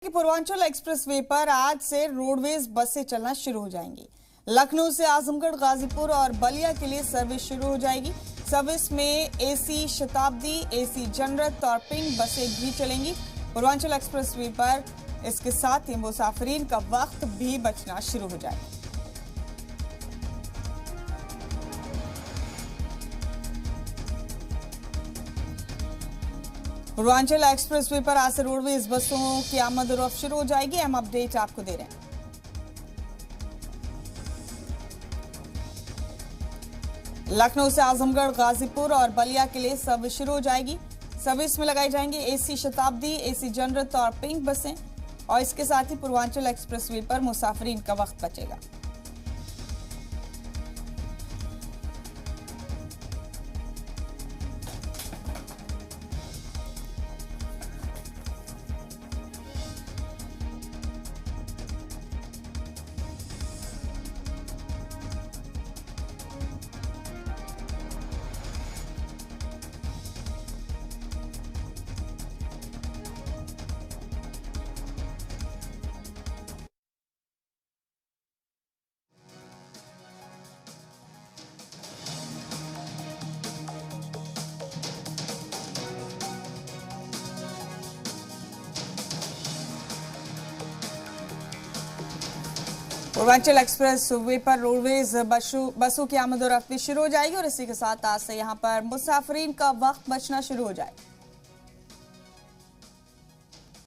कि पूर्वांचल एक्सप्रेसवे पर आज से रोडवेज बसें चलना शुरू हो जाएंगी। लखनऊ से आजमगढ़, गाजीपुर और बलिया के लिए सर्विस शुरू हो जाएगी। सर्विस में एसी शताब्दी, एसी जनरत और पिंक बसें भी चलेंगी। पूर्वांचल एक्सप्रेसवे पर इसके साथ ही मुसाफिरीन का वक्त भी बचना शुरू हो जाएगा। पूर्वांचल एक्सप्रेसवे पर आज से रोडवेज बसों की आमद और रफ्त शुरू हो जाएगी। अहम अपडेट आपको दे रहे हैं। लखनऊ से आजमगढ़, गाजीपुर और बलिया के लिए सर्विस शुरू हो जाएगी। सर्विस में लगाई जाएंगी एसी शताब्दी, एसी जनरत और पिंक बसें और इसके साथ ही पूर्वांचल एक्सप्रेसवे पर मुसाफिरीन का वक्त बचेगा। पूर्वांचल एक्सप्रेसवे पर रोडवेज बसों की आमद और रफ्त शुरू हो जाएगी और इसी के साथ आज से यहां पर मुसाफिरीन का वक्त बचना शुरू हो जाएगा।